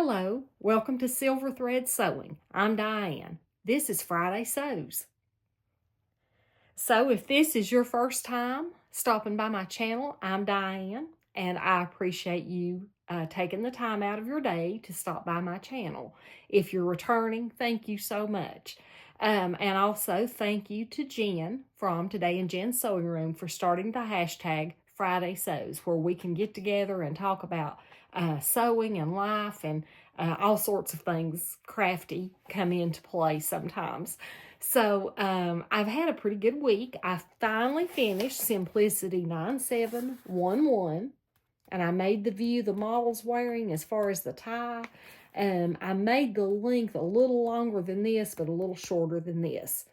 Hello, welcome to Silver Thread Sewing. I'm Diane. This is Friday Sews. So if this is your first time stopping by my channel, I'm Diane, and I appreciate you taking the time out of your day to stop by my channel. If you're returning, thank you so much. And also thank you to Jen from Today in Jen's Sewing Room for starting the hashtag Friday Sews, where we can get together and talk about sewing and life and all sorts of things crafty come into play sometimes. So I've had a pretty good week. I finally finished Simplicity 9711, and I made the view the model's wearing as far as the tie. I made the length a little longer than this, but a little shorter than this.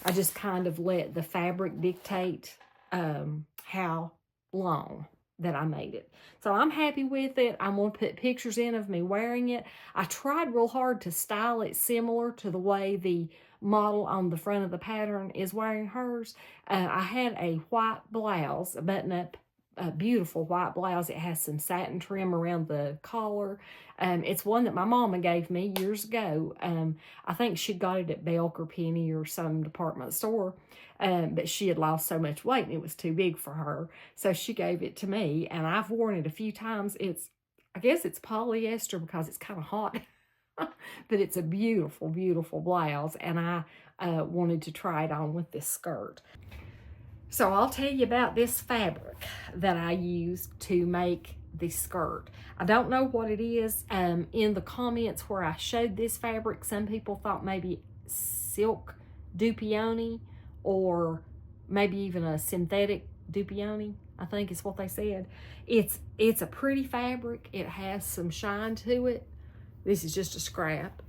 I just kind of let the fabric dictate how long that I made it. So I'm happy with it. I'm going to put pictures in of me wearing it. I tried real hard to style it similar to the way the model on the front of the pattern is wearing hers. I had a white blouse, a button-up, beautiful white blouse. It has some satin trim around the collar. It's one that my mama gave me years ago. I think she got it at Belk or Penny or some department store. But she had lost so much weight and it was too big for her. So she gave it to me, and I've worn it a few times. I guess it's polyester because it's kind of hot. But it's a beautiful, beautiful blouse, and I wanted to try it on with this skirt. So I'll tell you about this fabric that I used to make the skirt. I don't know what it is. In the comments where I showed this fabric, some people thought maybe silk Dupioni, or maybe even a synthetic Dupioni, I think is what they said. It's a pretty fabric. It has some shine to it. This is just a scrap,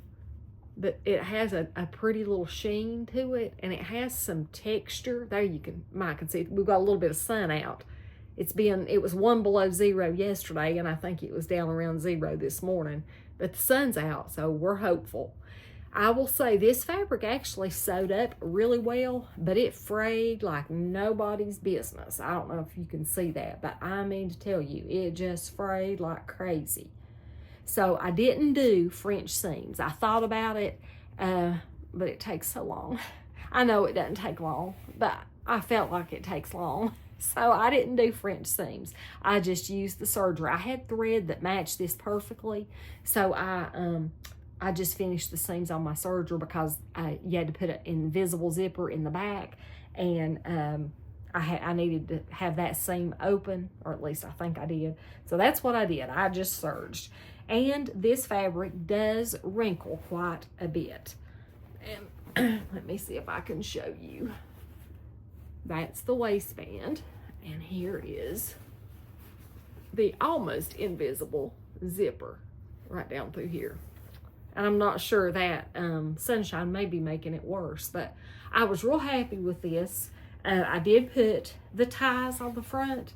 but it has a pretty little sheen to it, and it has some texture. There might can see, we've got a little bit of sun out. It was 1 below 0 yesterday, and I think it was down around 0 this morning, but the sun's out, so we're hopeful. I will say this fabric actually sewed up really well, but it frayed like nobody's business. I don't know if you can see that, but I mean to tell you, it just frayed like crazy. So I didn't do French seams. I thought about it, but it takes so long. I know it doesn't take long, but I felt like it takes long. So I didn't do French seams. I just used the serger. I had thread that matched this perfectly. So I just finished the seams on my serger because you had to put an invisible zipper in the back, and I needed to have that seam open, or at least I think I did. So that's what I did. I just serged. And this fabric does wrinkle quite a bit. And let me see if I can show you. That's the waistband. And here is the almost invisible zipper right down through here. And I'm not sure that sunshine may be making it worse, but I was real happy with this. I did put the ties on the front,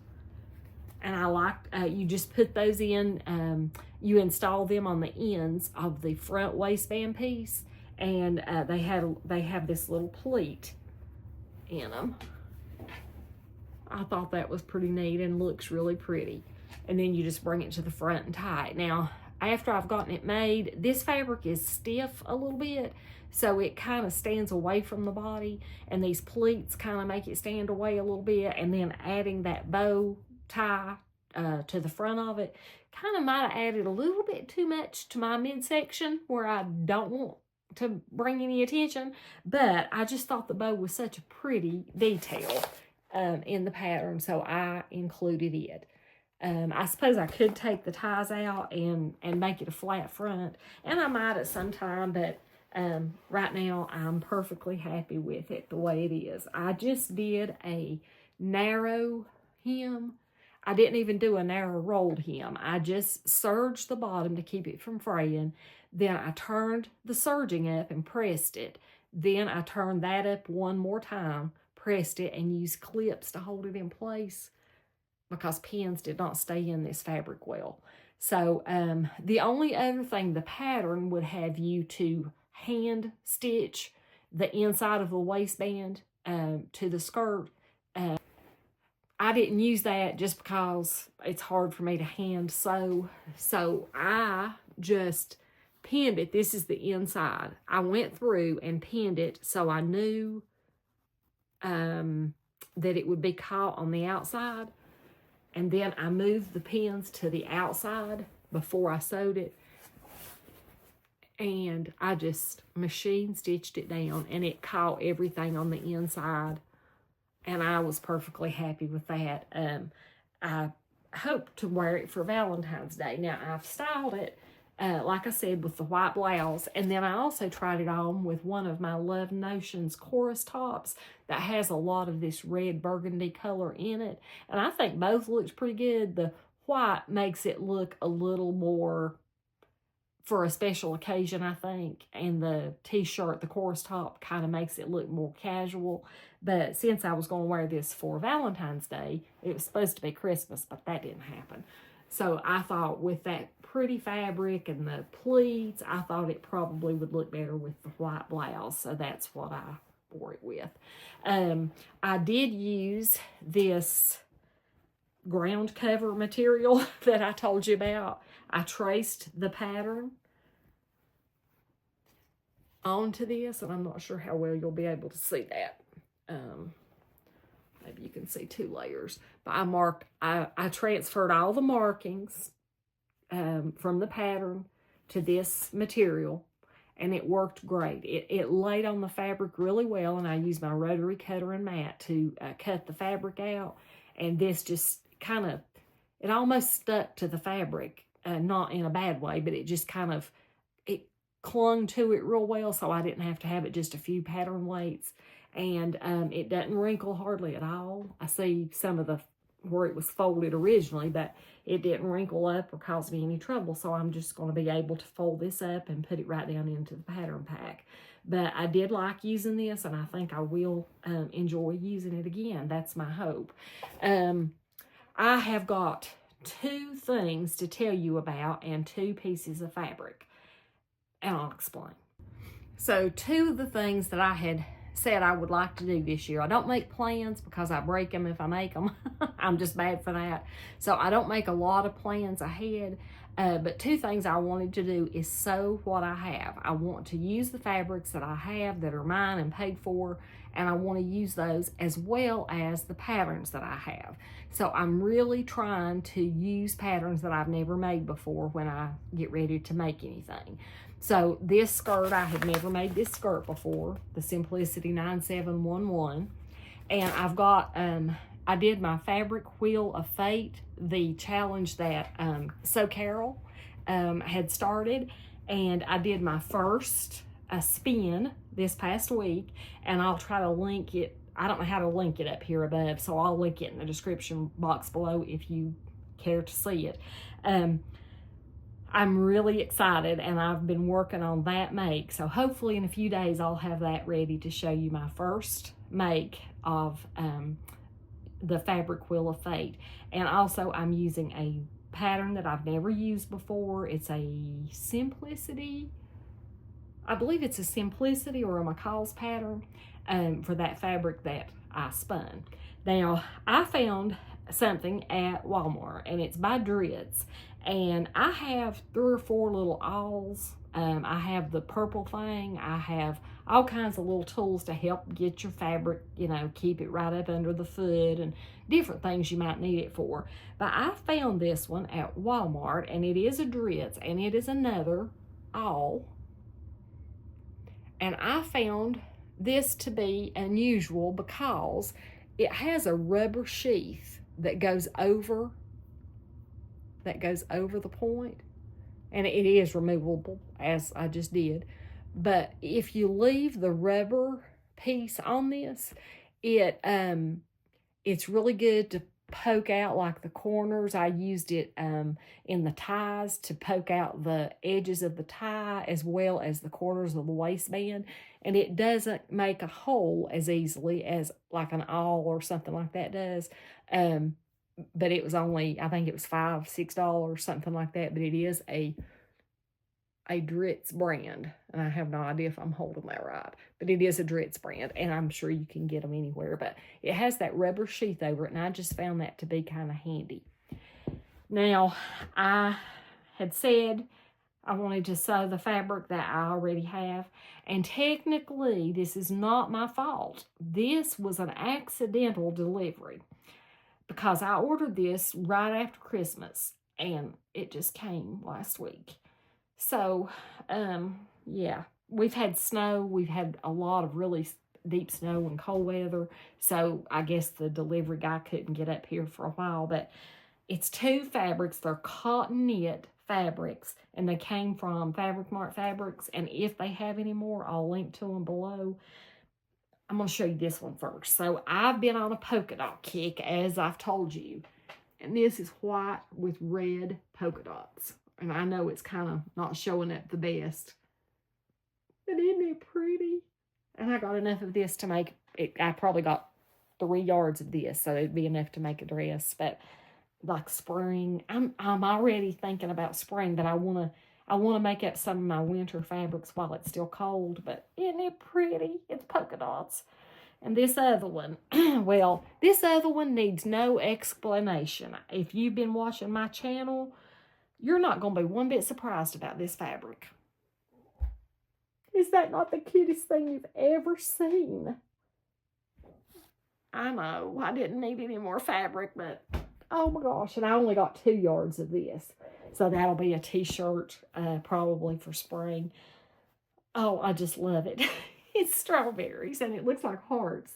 and I liked, you just put those in, you install them on the ends of the front waistband piece, and they have this little pleat in them. I thought that was pretty neat and looks really pretty. And then you just bring it to the front and tie it. Now, after I've gotten it made, this fabric is stiff a little bit, so it kind of stands away from the body, and these pleats kind of make it stand away a little bit, and then adding that bow tie to the front of it kind of might have added a little bit too much to my midsection where I don't want to bring any attention, but I just thought the bow was such a pretty detail in the pattern, so I included it. I suppose I could take the ties out and make it a flat front, and I might at some time, but right now I'm perfectly happy with it the way it is. I just did a narrow hem. I didn't even do a narrow rolled hem. I just serged the bottom to keep it from fraying. Then I turned the serging up and pressed it. Then I turned that up one more time, pressed it, and used clips to hold it in place because pins did not stay in this fabric well. So the only other thing, the pattern would have you to hand stitch the inside of the waistband to the skirt. I didn't use that just because it's hard for me to hand sew. So I just pinned it. This is the inside. I went through and pinned it so I knew that it would be caught on the outside. And then I moved the pins to the outside before I sewed it. And I just machine stitched it down, and it caught everything on the inside. And I was perfectly happy with that. I hope to wear it for Valentine's Day. Now, I've styled it, like I said, with the white blouse. And then I also tried it on with one of my Love Notions chorus tops that has a lot of this red burgundy color in it. And I think both looks pretty good. The white makes it look a little more for a special occasion, I think. And the t-shirt, the chorus top, kind of makes it look more casual. But since I was going to wear this for Valentine's Day, it was supposed to be Christmas, but that didn't happen. So I thought with that pretty fabric and the pleats, I thought it probably would look better with the white blouse. So that's what I wore it with. I did use this ground cover material that I told you about. I traced the pattern onto this, and I'm not sure how well you'll be able to see that. Maybe you can see 2 layers. But I transferred all the markings from the pattern to this material, and it worked great. It laid on the fabric really well, and I used my rotary cutter and mat to cut the fabric out, and this just kind of, it almost stuck to the fabric, not in a bad way, but it just kind of, it clung to it real well, so I didn't have to have it just a few pattern weights. And it doesn't wrinkle hardly at all. I see some of the where it was folded originally, but it didn't wrinkle up or cause me any trouble. So I'm just going to be able to fold this up and put it right down into the pattern pack. But I did like using this, and I think I will enjoy using it again. That's my hope. I have got 2 things to tell you about and 2 pieces of fabric, and I'll explain. So 2 of the things that I had said I would like to do this year. I don't make plans because I break them if I make them. I'm just bad for that. So I don't make a lot of plans ahead. But 2 things I wanted to do is sew what I have. I want to use the fabrics that I have that are mine and paid for, and I want to use those as well as the patterns that I have. So I'm really trying to use patterns that I've never made before when I get ready to make anything. So this skirt, I had never made this skirt before, the Simplicity 9711. And I've got, I did my Fabric Wheel of Fate, the challenge that Sew Carol had started. And I did my first spin this past week, and I'll try to link it. I don't know how to link it up here above, so I'll link it in the description box below if you care to see it. I'm really excited, and I've been working on that make. So hopefully in a few days, I'll have that ready to show you my first make of the Fabric Wheel of Fate. And also I'm using a pattern that I've never used before. It's a Simplicity, I believe it's a Simplicity or a McCall's pattern for that fabric that I spun. Now, I found something at Walmart, and it's by Dritz, and I have 3 or 4 little awls. I have the purple thing. I have all kinds of little tools to help get your fabric, you know, keep it right up under the foot and different things you might need it for. But I found this one at Walmart, and it is a Dritz, and it is another awl. And I found this to be unusual because it has a rubber sheath that goes over the point, and it is removable, as I just did. But if you leave the rubber piece on this, it's really good to poke out like the corners. I used it in the ties to poke out the edges of the tie as well as the corners of the waistband, and it doesn't make a hole as easily as like an awl or something like that does. But it was only, I think it was $5, $6, something like that. But it is a a Dritz brand, and I have no idea if I'm holding that right, but it is a Dritz brand, and I'm sure you can get them anywhere, but it has that rubber sheath over it, and I just found that to be kind of handy. Now, I had said I wanted to sew the fabric that I already have, and technically, this is not my fault. This was an accidental delivery because I ordered this right after Christmas, and it just came last week. So, yeah, we've had snow. We've had a lot of really deep snow and cold weather. So I guess the delivery guy couldn't get up here for a while. But it's 2 fabrics. They're cotton knit fabrics, and they came from Fabric Mart Fabrics. And if they have any more, I'll link to them below. I'm going to show you this one first. So I've been on a polka dot kick, as I've told you. And this is white with red polka dots. And I know it's kind of not showing up the best. But isn't it pretty? And I got enough of this to make it. I probably got 3 yards of this, so it'd be enough to make a dress. But like spring, I'm already thinking about spring, but I wanna make up some of my winter fabrics while it's still cold. But isn't it pretty? It's polka dots. And this other one, well, this other one needs no explanation. If you've been watching my channel, you're not going to be one bit surprised about this fabric. Is that not the cutest thing you've ever seen? I know, I didn't need any more fabric, but oh my gosh, and I only got 2 yards of this. So that'll be a t-shirt probably for spring. Oh, I just love it. It's strawberries, and it looks like hearts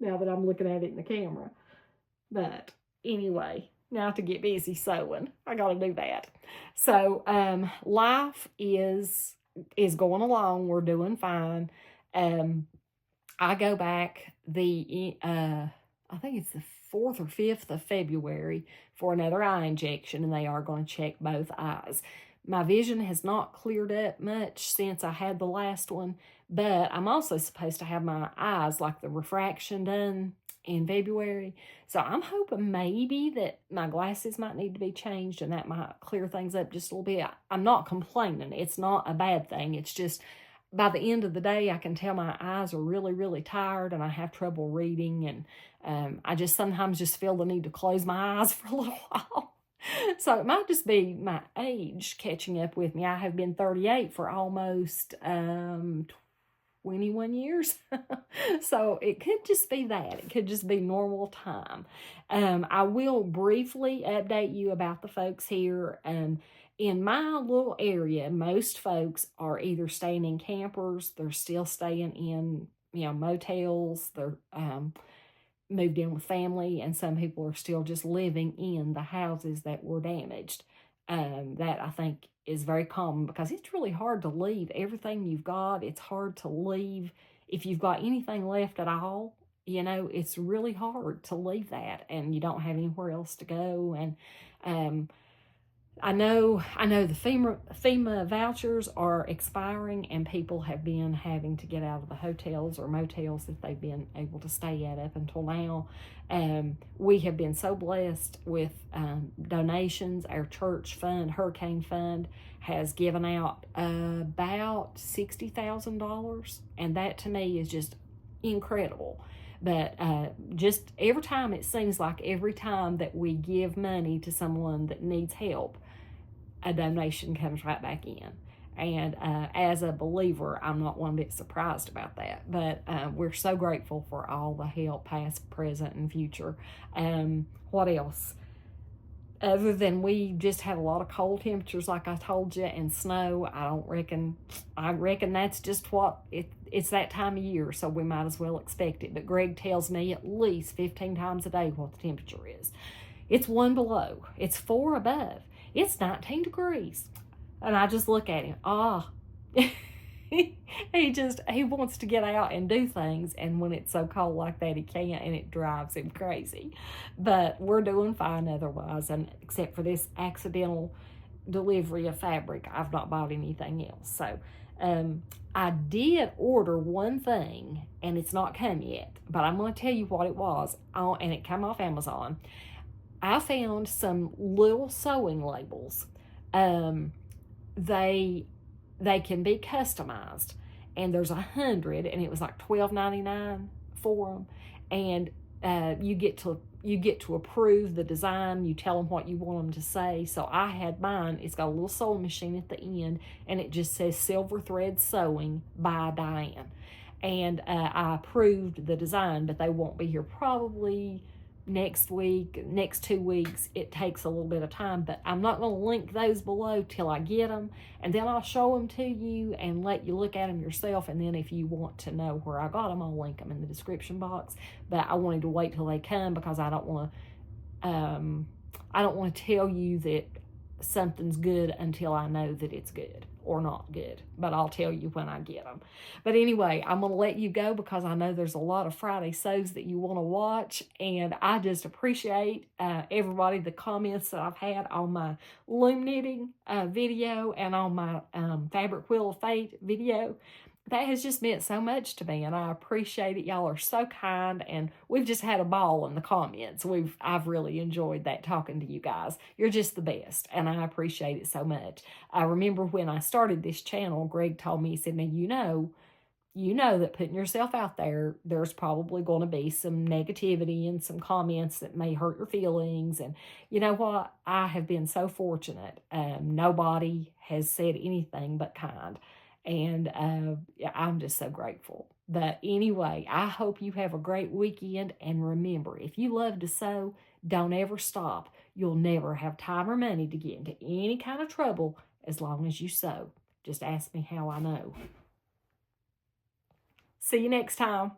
now that I'm looking at it in the camera. But anyway, now to get busy sewing. I got to do that. So life is going along. We're doing fine. I go back I think it's the 4th or 5th of February for another eye injection, and they are going to check both eyes. My vision has not cleared up much since I had the last one, but I'm also supposed to have my eyes, like the refraction, done in February. So I'm hoping maybe that my glasses might need to be changed, and that might clear things up just a little bit. I'm not complaining. It's not a bad thing. It's just by the end of the day, I can tell my eyes are really, really tired, and I have trouble reading, and I just sometimes just feel the need to close my eyes for a little while. So it might just be my age catching up with me. I have been 38 for almost 21 years. So it could just be that. It could just be normal time. I will briefly update you about the folks here. In my little area, most folks are either staying in campers, they're still staying in, motels, they're moved in with family, and some people are still just living in the houses that were damaged. That I think is very common because it's really hard to leave everything you've got. It's hard to leave if you've got anything left at all. It's really hard to leave that, and you don't have anywhere else to go. And I know the FEMA vouchers are expiring, and people have been having to get out of the hotels or motels that they've been able to stay at up until now. We have been so blessed with donations. Our church fund, Hurricane Fund, has given out about $60,000, and that to me is just incredible. But just every time, it seems like every time that we give money to someone that needs help, a donation comes right back in. And as a believer, I'm not one bit surprised about that. But we're so grateful for all the help, past, present, and future. What else? Other than we just had a lot of cold temperatures, like I told you, and snow, I reckon that's just what it's that time of year, so we might as well expect it. But Greg tells me at least 15 times a day what the temperature is. It's 1 below. It's 4 above. It's 19 degrees. And I just look at him. He wants to get out and do things, and when it's so cold like that, he can't, and it drives him crazy. But we're doing fine otherwise, and except for this accidental delivery of fabric, I've not bought anything else. So I did order one thing, and it's not come yet, but I'm going to tell you what it was, and it came off Amazon. I found some little sewing labels. they can be customized. And there's 100, and it was like $12.99 for them. And you get to approve the design. You tell them what you want them to say. So I had mine. It's got a little sewing machine at the end, and it just says Silver Thread Sewing by Diane. And I approved the design, but they won't be here probably next week, next 2 weeks. It takes a little bit of time, but I'm not going to link those below till I get them, and then I'll show them to you and let you look at them yourself. And then if you want to know where I got them, I'll link them in the description box. But I wanted to wait till they come because I don't want to tell you that something's good until I know that it's good or not good, but I'll tell you when I get them. But anyway, I'm going to let you go because I know there's a lot of Friday Sews that you want to watch, and I just appreciate everybody, the comments that I've had on my loom knitting video and on my Fabric Wheel of Fate video. That has just meant so much to me, and I appreciate it. Y'all are so kind, and we've just had a ball in the comments. I've really enjoyed that, talking to you guys. You're just the best, and I appreciate it so much. I remember when I started this channel, Greg told me, he said, now you know that putting yourself out there, there's probably going to be some negativity and some comments that may hurt your feelings. And you know what? I have been so fortunate. Nobody has said anything but kind. And I'm just so grateful. But anyway, I hope you have a great weekend. And remember, if you love to sew, don't ever stop. You'll never have time or money to get into any kind of trouble as long as you sew. Just ask me how I know. See you next time.